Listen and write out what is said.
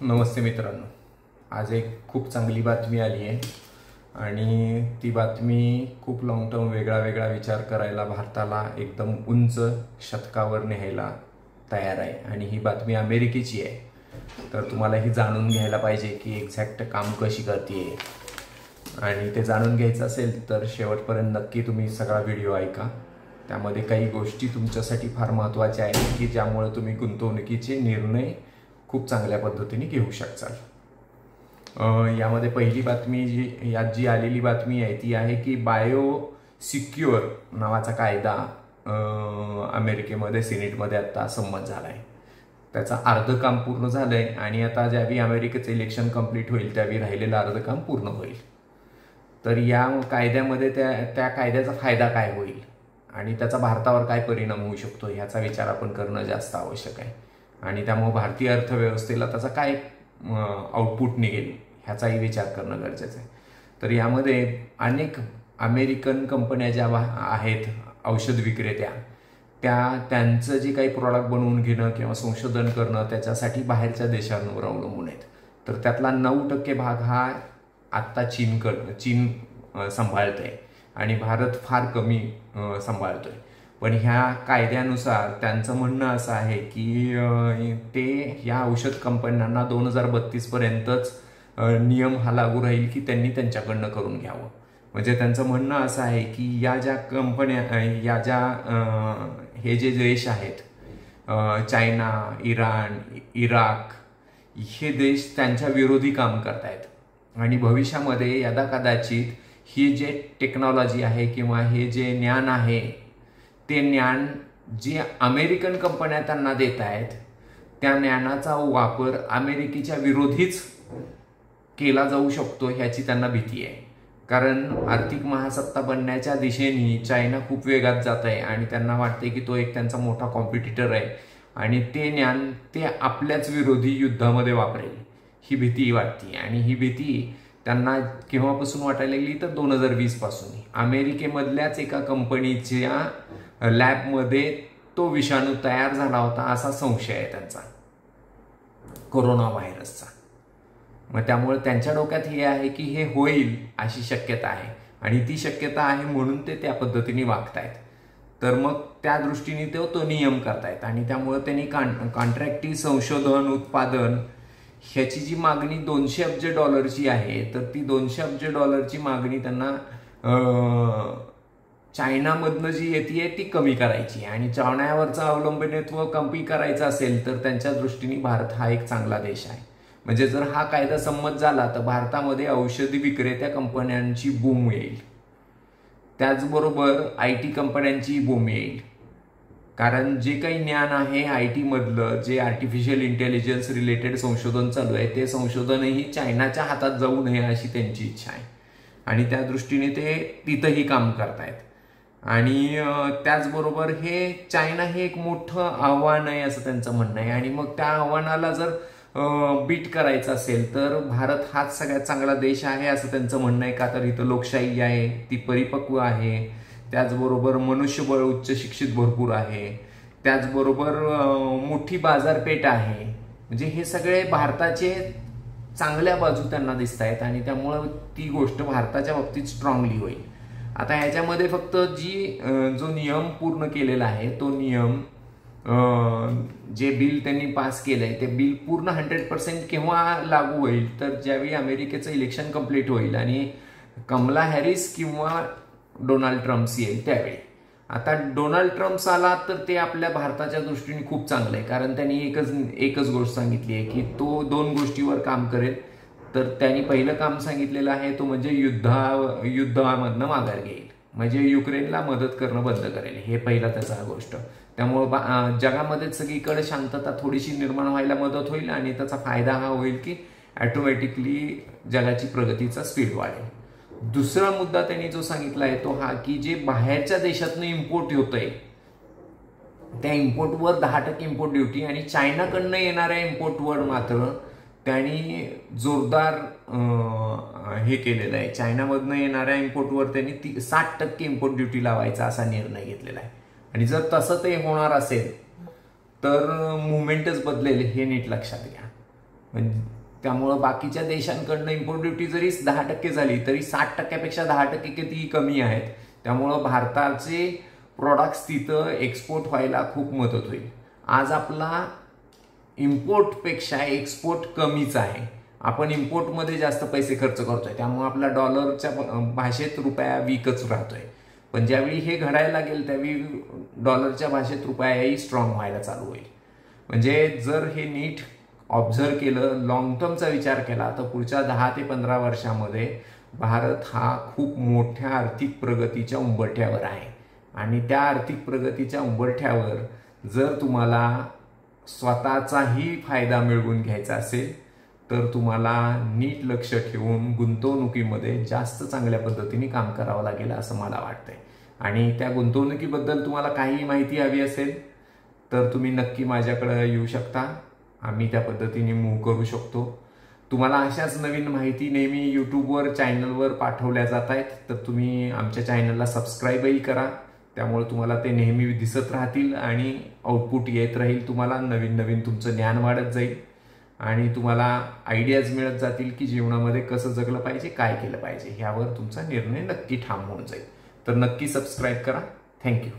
नमस्ते मित्रांनो, आज एक खूप चांगली बातमी आली आहे आणि ती बातमी खूप लॉंग टर्म वेगळा विचार करायला भारताला एकदम उंच शतकावर न्यायला तयार आहे आणि ही बातमी अमेरिकेची आहे. तर तुम्हाला ही जाणून घ्यायला पाहिजे की एक्झॅक्ट काम कशी करते आणि ते जाणून घ्यायचं असेल तर शेवटपर्यंत नक्की तुम्ही सगळा व्हिडिओ ऐका. त्यामध्ये काही गोष्टी तुमच्यासाठी फार महत्त्वाच्या आहेत की ज्यामुळे तुम्ही गुंतवणुकीचे निर्णय खूप चांगल्या पद्धतीने घेऊ शकताल. यामध्ये पहिली बातमी जी आलेली बातमी आहे ती आहे की बायो सिक्युअर नावाचा कायदा अमेरिकेमध्ये सिनेटमध्ये आता संमत झाला आहे. त्याचा अर्ध काम पूर्ण झालं आहे आणि आता ज्यावेळी अमेरिकेचं इलेक्शन कंप्लीट होईल त्यावेळी राहिलेलं अर्ध काम पूर्ण होईल. तर या कायद्यामध्ये त्या कायद्याचा फायदा काय होईल आणि त्याचा भारतावर काय परिणाम होऊ शकतो ह्याचा विचार आपण करणं जास्त आवश्यक आहे आणि त्यामुळे भारतीय अर्थव्यवस्थेला त्याचा काय आउटपुट निघेल ह्याचाही विचार करणं गरजेचं आहे. तर यामध्ये अनेक अमेरिकन कंपन्या ज्या आहेत औषध विक्रेत्या त्यांचं जे काही प्रॉडक्ट बनवून घेणं किंवा संशोधन करणं त्याच्यासाठी बाहेरच्या देशांवर अवलंबून आहेत. तर त्यातला 9% भाग हा आत्ता चीन सांभाळतोय आणि भारत फार कमी सांभाळतोय. पण ह्या कायद्यानुसार त्यांचं म्हणणं असं आहे की ते या औषध कंपन्यांना 2032 पर्यंतच नियम हा लागू राहील की त्यांनी त्यांच्याकडनं करून घ्यावं. म्हणजे त्यांचं म्हणणं असं आहे की या ज्या कंपन्या हे जे देश आहेत चायना, इराण, इराक हे देश त्यांच्या विरोधी काम करतायत आणि भविष्यामध्ये कदाचित ही जे टेक्नॉलॉजी आहे किंवा हे जे ज्ञान आहे ते ज्ञान जे अमेरिकन कंपन्या त्यांना देत आहेत त्या ज्ञानाचा वापर अमेरिकेच्या विरोधीच केला जाऊ शकतो ह्याची त्यांना भीती आहे. कारण आर्थिक महासत्ता बनण्याच्या दिशेने चायना खूप वेगात जात आहे आणि त्यांना वाटते की तो एक त्यांचा मोठा कॉम्पिटिटर आहे आणि ते ज्ञान ते आपल्याच विरोधी युद्धामध्ये वापरेल ही भीती वाटते. आणि ही भीती त्यांना केव्हापासून वाटायला लागली तर 2020 पासून अमेरिकेमधल्याच एका कंपनीच्या लॅबमध्ये तो विषाणू तयार झाला होता असा संशय आहे त्यांचा, कोरोना व्हायरसचा. मग त्यामुळे त्यांच्या डोक्यात हे आहे की हे होईल अशी शक्यता आहे आणि ती शक्यता आहे म्हणून ते त्या पद्धतीने वागतायत. तर मग त्या दृष्टीने तो नियम करतायत आणि त्यामुळे त्यांनी कॉन्ट्रॅक्टी संशोधन उत्पादन ह्याची जी मागणी $200 अब्ज आहे तर ती $200 अब्ज मागणी त्यांना चायनामधनं जी येते ती कमी करायची आणि चायनावरचं अवलंबनित्व कमी करायचं असेल तर त्यांच्या दृष्टीने भारत हा एक चांगला देश आहे. म्हणजे जर हा कायदा संमत झाला तर भारतामध्ये औषधी विक्रेत्या कंपन्यांची बूम येईल, त्याचबरोबर IT कंपन्यांची बूम येईल. कारण जे काही ज्ञान आहे IT मधलं जे आर्टिफिशियल इंटेलिजन्स रिलेटेड संशोधन चालू आहे ते संशोधनही चायनाच्या हातात जाऊ नये अशी त्यांची इच्छा आहे आणि त्या दृष्टीने ते तिथंही काम करतायत. आणि त्याचबरोबर चायना हे एक मोठं आव्हान आहे असं त्यांचं म्हणणं आहे आणि मग त्या आव्हानाला जर बीट करायचं असेल तर भारत हाच सगळ्यात चांगला देश आहे असं त्यांचं म्हणणं आहे. का तर इथं लोकशाही आहे, ती परिपक्व आहे, त्याचबरोबर मनुष्यबळ उच्च शिक्षित भरपूर आहे, त्याचबरोबर मोठी बाजारपेठ आहे. म्हणजे हे सगळे भारताचे चांगल्या बाजू त्यांना दिसत आहेत आणि त्यामुळं ती गोष्ट भारताच्या बाबतीत स्ट्रॉंगली होईल. आता ह्याच्यामध्ये फक्त जो नियम पूर्ण केलेला आहे तो नियम जे बिल त्यांनी पास केलंय ते बिल पूर्ण 100% केव्हा लागू होईल तर ज्यावेळी अमेरिकेचं इलेक्शन कंप्लीट होईल आणि कमला हॅरिस किंवा डोनाल्ड ट्रम्प येईल त्यावेळी. आता डोनाल्ड ट्रम्प आला तर ते आपल्या भारताच्या दृष्टीने खूप चांगलं आहे कारण त्यांनी एकच गोष्ट सांगितली आहे की तो 2 गोष्टीवर काम करेल. तर त्यांनी पहिलं काम सांगितलेलं आहे तो म्हणजे युद्धामधनं माघार घेईल, म्हणजे युक्रेनला मदत करणं बंद करेल. हे पहिला त्याचा गोष्ट. त्यामुळं जगामध्ये सगळीकडे शांतता थोडीशी निर्माण व्हायला मदत होईल आणि त्याचा फायदा हा होईल की ऑटोमॅटिकली जगाची प्रगतीचा स्पीड वाढेल. दुसरा मुद्दा त्यांनी जो सांगितला आहे तो हा की जे बाहेरच्या देशातनं इम्पोर्ट होतंय त्या इम्पोर्टवर 10% इम्पोर्ट ड्युटी आणि चायनाकडनं येणाऱ्या इम्पोर्टवर मात्र त्यांनी जोरदार हे केलेलं आहे. चायनामधनं येणाऱ्या इम्पोर्टवर त्यांनी 60% इम्पोर्ट ड्युटी लावायचा असा निर्णय घेतलेला आहे. आणि जर तसं ते होणार असेल तर मुवमेंटच बदलेल हे नीट लक्षात घ्या. त्यामुळं बाकीच्या देशांकडनं इम्पोर्ट ड्युटी जरी 10% झाली तरी 60%पेक्षा 10% किती कमी आहेत. त्यामुळं भारताचे प्रोडक्ट्स तिथं एक्सपोर्ट व्हायला खूप मदत होईल. आज आपला इम्पोर्टपेक्षा एक्सपोर्ट कमीच आहे. आपण इम्पोर्टमध्ये जास्त पैसे खर्च करतोय, त्यामुळे आपला डॉलरच्या भाषेत रुपया वीकच राहतोय. पण ज्यावेळी हे घडायला लागेल त्यावेळी डॉलरच्या भाषेत रुपयाही स्ट्रॉंग व्हायला चालू होईल. म्हणजे जर हे नीट ऑब्झर्व केलं, लॉंग टर्मचा विचार केला तर पुढच्या 10 ते 15 वर्षामध्ये भारत हा खूप मोठ्या आर्थिक प्रगतीच्या उंबरठ्यावर आहे. आणि त्या आर्थिक प्रगतीच्या उंबरठ्यावर जर तुम्हाला स्वतःचाही फायदा मिळवून घ्यायचा असेल तर तुम्हाला नीट लक्ष ठेवून गुंतवणुकीमध्ये जास्त चांगल्या पद्धतीने काम करावं लागेल असं मला वाटतंय. आणि त्या गुंतवणुकीबद्दल तुम्हाला काही माहिती हवी असेल तर तुम्ही नक्की माझ्याकडे येऊ शकता. आम्ही त्या पद्धतीने मूव्ह करू शकतो. तुम्हाला अशाच नवीन माहिती नेहमी यूट्यूबवर चॅनलवर पाठवल्या जात आहेत, तर तुम्ही आमच्या चॅनलला सबस्क्राईबही करा. त्यामुळे तुम्हाला ते नेहमी दिसत राहतील आणि आउटपुट येत राहील. तुम्हाला नवीन नवीन तुमचं ज्ञान वाढत जाईल आणि तुम्हाला आयडियाज मिळत जातील की जीवनामध्ये कसं जगलं पाहिजे, काय केलं पाहिजे, ह्यावर तुमचा निर्णय नक्की ठाम होऊन जाईल. तर नक्की सबस्क्राईब करा. थँक्यू.